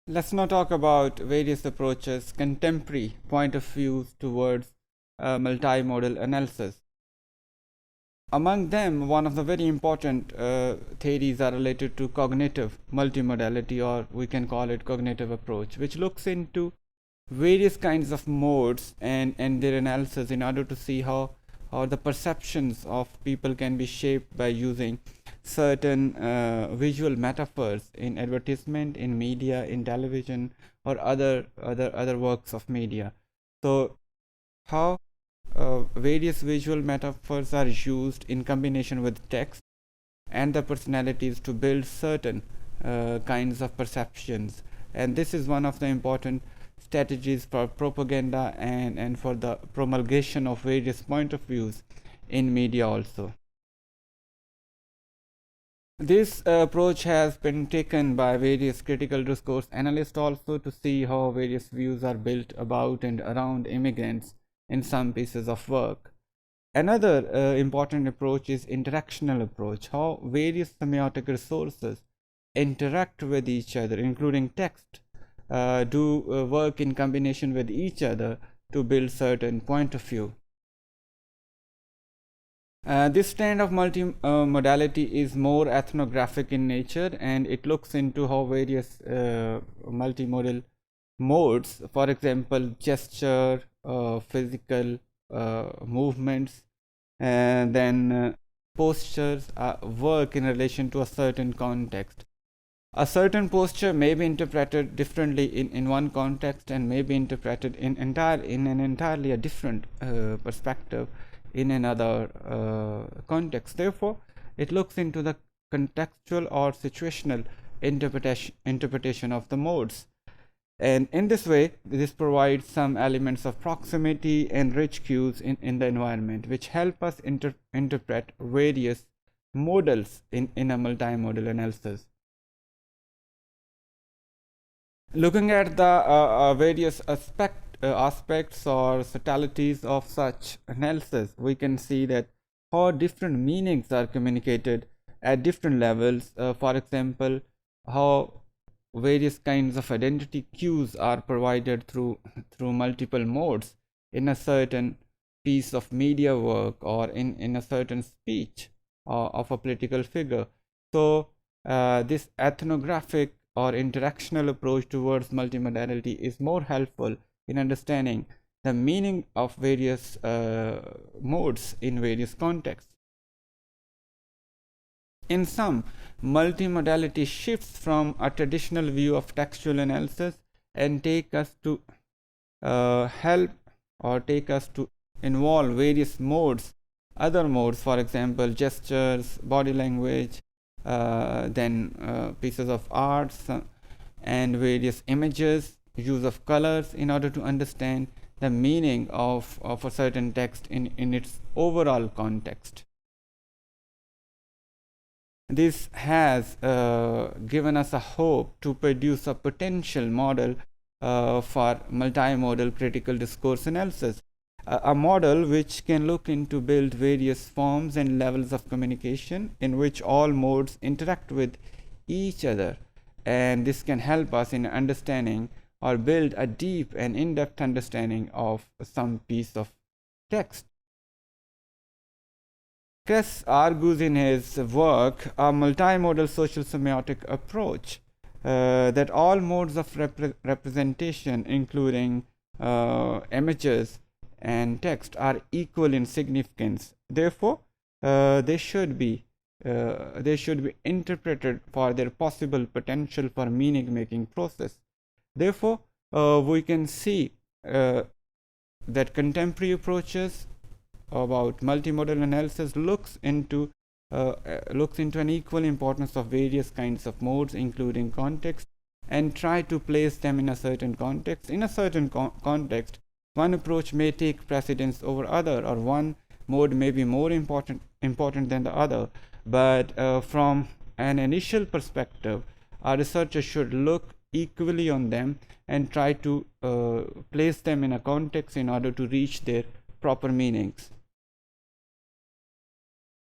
Let's now talk about various approaches, contemporary point of views towards multimodal analysis. Among them, one of the very important theories are related to cognitive multimodality, or we can call it cognitive approach, which looks into various kinds of modes and their analysis in order to see how the perceptions of people can be shaped by using certain visual metaphors in advertisement, in media, in television, or other works of media. So how various visual metaphors are used in combination with text and the personalities to build certain kinds of perceptions, and this is one of the important strategies for propaganda and for the promulgation of various point of views in media also. This approach has been taken by various critical discourse analysts also to see how various views are built about and around immigrants in some pieces of work. Another important approach is interactional approach, how various semiotic resources interact with each other, including text, do work in combination with each other to build certain point of view. This trend of multimodality is more ethnographic in nature, and it looks into how various multimodal modes, for example, gesture, physical movements, and then postures work in relation to a certain context. A certain posture may be interpreted differently in one context and may be interpreted in an entirely a different perspective in another context. Therefore, it looks into the contextual or situational interpretation of the modes. And in this way, this provides some elements of proximity and rich cues in the environment, which help us interpret various models in a multimodal analysis. Looking at the various aspects or subtleties of such analysis, we can see that how different meanings are communicated at different levels. For example, how various kinds of identity cues are provided through multiple modes in a certain piece of media work or in a certain speech of a political figure. So this ethnographic or interactional approach towards multimodality is more helpful in understanding the meaning of various modes in various contexts. In sum, multimodality shifts from a traditional view of textual analysis and take us to help or take us to involve various modes, other modes, for example, gestures, body language, then pieces of arts and various images, use of colors in order to understand the meaning of a certain text in its overall context. This has given us a hope to produce a potential model for multimodal critical discourse analysis, a model which can look into build various forms and levels of communication in which all modes interact with each other, and this can help us in understanding or build a deep and in-depth understanding of some piece of text. Kress argues in his work a multimodal social semiotic approach that all modes of representation, including images and text, are equal in significance. Therefore, they should be interpreted for their possible potential for meaning making process. Therefore, we can see that contemporary approaches about multimodal analysis looks into an equal importance of various kinds of modes, including context, and try to place them in a certain context. In a certain context, one approach may take precedence over other, or one mode may be more important than the other. But from an initial perspective, a researcher should look equally on them and try to place them in a context in order to reach their proper meanings.